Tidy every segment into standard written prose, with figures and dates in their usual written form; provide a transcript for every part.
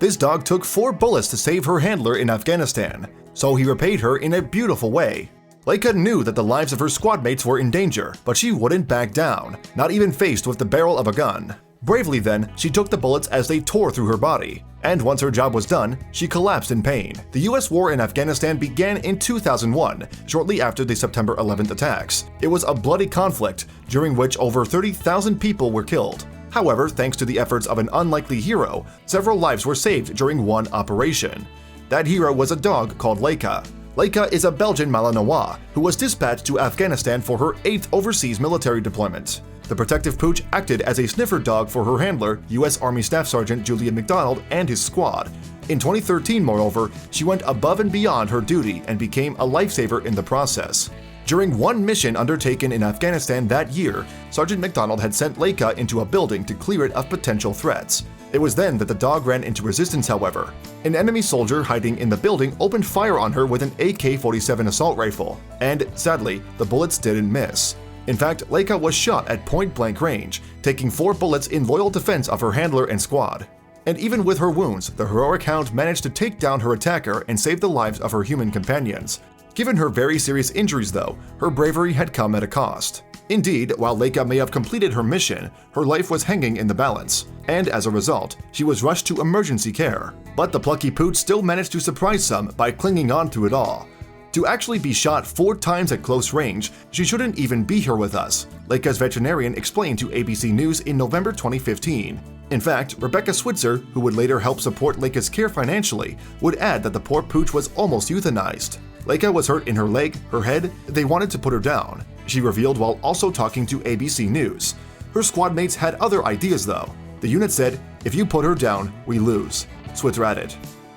This dog took 4 bullets to save her handler in Afghanistan, so he repaid her in a beautiful way. Laika knew that the lives of her squad mates were in danger, but she wouldn't back down, not even faced with the barrel of a gun. Bravely then, she took the bullets as they tore through her body, and once her job was done, she collapsed in pain. The US war in Afghanistan began in 2001, shortly after the September 11th attacks. It was a bloody conflict, during which over 30,000 people were killed. However, thanks to the efforts of an unlikely hero, several lives were saved during one operation. That hero was a dog called Laika. Laika is a Belgian Malinois who was dispatched to Afghanistan for her 8th overseas military deployment. The protective pooch acted as a sniffer dog for her handler, U.S. Army Staff Sergeant Julian McDonald, and his squad. In 2013, moreover, she went above and beyond her duty and became a lifesaver in the process. During one mission undertaken in Afghanistan that year, Sergeant McDonald had sent Laika into a building to clear it of potential threats. It was then that the dog ran into resistance, however. An enemy soldier hiding in the building opened fire on her with an AK-47 assault rifle, and sadly, the bullets didn't miss. In fact, Laika was shot at point-blank range, taking 4 bullets in loyal defense of her handler and squad. And even with her wounds, the heroic hound managed to take down her attacker and save the lives of her human companions. Given her very serious injuries, though, her bravery had come at a cost. Indeed, while Laika may have completed her mission, her life was hanging in the balance, and as a result, she was rushed to emergency care. But the plucky pooch still managed to surprise some by clinging on through it all. To actually be shot 4 times at close range, she shouldn't even be here with us, Laika's veterinarian explained to ABC News in November 2015. In fact, Rebecca Switzer, who would later help support Laika's care financially, would add that the poor pooch was almost euthanized. Laika was hurt in her leg, her head, they wanted to put her down, she revealed while also talking to ABC News. Her squad mates had other ideas though. The unit said, "If you put her down, we lose," Switzer added.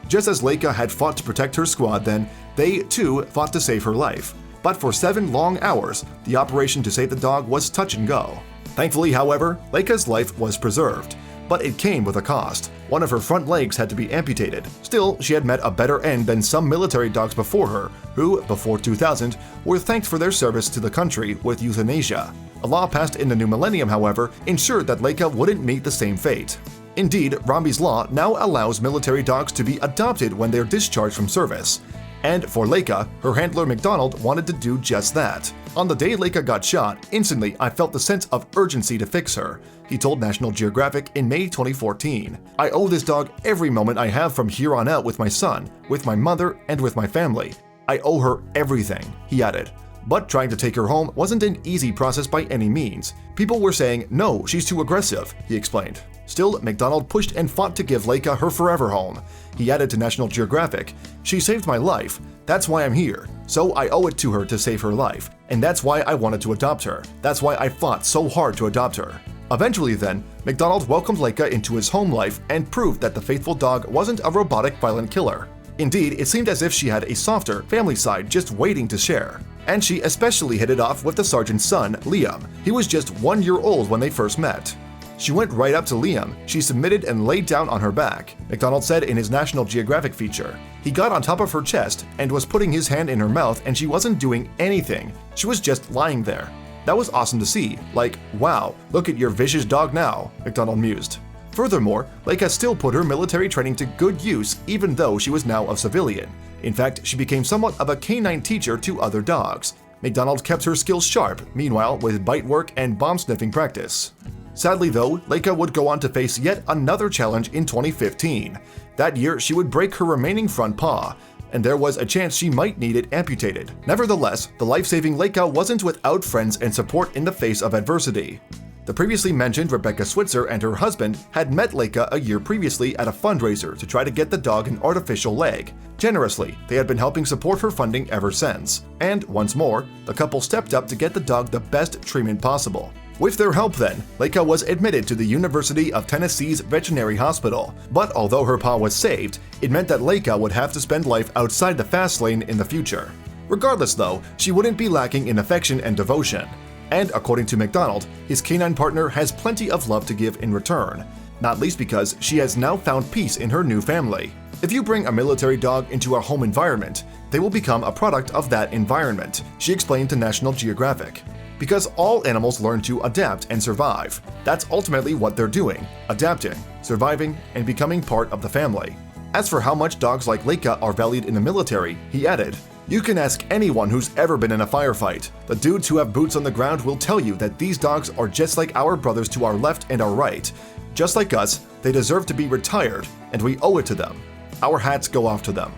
Just as Laika had fought to protect her squad then, they too fought to save her life. But for 7 long hours, the operation to save the dog was touch and go. Thankfully, however, Laika's life was preserved. But it came with a cost. One of her front legs had to be amputated. Still, she had met a better end than some military dogs before her, who, before 2000, were thanked for their service to the country with euthanasia. A law passed in the new millennium, however, ensured that Laika wouldn't meet the same fate. Indeed, Romney's law now allows military dogs to be adopted when they're discharged from service. And for Laika, her handler McDonald wanted to do just that. On the day Laika got shot, instantly I felt the sense of urgency to fix her, he told National Geographic in May 2014. I owe this dog every moment I have from here on out with my son, with my mother, and with my family. I owe her everything, he added. But trying to take her home wasn't an easy process by any means. People were saying, "No, she's too aggressive," he explained. Still, McDonald pushed and fought to give Laika her forever home. He added to National Geographic, "She saved my life. That's why I'm here. So I owe it to her to save her life. And that's why I wanted to adopt her. That's why I fought so hard to adopt her." Eventually then, McDonald welcomed Laika into his home life and proved that the faithful dog wasn't a robotic violent killer. Indeed, it seemed as if she had a softer, family side just waiting to share. And she especially hit it off with the sergeant's son, Liam. He was just 1 year old when they first met. She went right up to Liam, she submitted and laid down on her back, McDonald said in his National Geographic feature. He got on top of her chest and was putting his hand in her mouth and she wasn't doing anything. She was just lying there. That was awesome to see. Like, wow, look at your vicious dog now, McDonald mused. Furthermore, Laika still put her military training to good use even though she was now a civilian. In fact, she became somewhat of a canine teacher to other dogs. McDonald kept her skills sharp, meanwhile, with bite work and bomb-sniffing practice. Sadly though, Laika would go on to face yet another challenge in 2015. That year, she would break her remaining front paw, and there was a chance she might need it amputated. Nevertheless, the life-saving Laika wasn't without friends and support in the face of adversity. The previously mentioned Rebecca Switzer and her husband had met Laika a year previously at a fundraiser to try to get the dog an artificial leg. Generously, they had been helping support her funding ever since. And once more, the couple stepped up to get the dog the best treatment possible. With their help then, Laika was admitted to the University of Tennessee's veterinary hospital. But although her paw was saved, it meant that Laika would have to spend life outside the fast lane in the future. Regardless though, she wouldn't be lacking in affection and devotion. And according to McDonald, his canine partner has plenty of love to give in return, not least because she has now found peace in her new family. If you bring a military dog into a home environment, they will become a product of that environment, she explained to National Geographic. Because all animals learn to adapt and survive. That's ultimately what they're doing, adapting, surviving, and becoming part of the family. As for how much dogs like Laika are valued in the military, he added, "You can ask anyone who's ever been in a firefight. The dudes who have boots on the ground will tell you that these dogs are just like our brothers to our left and our right. Just like us, they deserve to be retired, and we owe it to them. Our hats go off to them."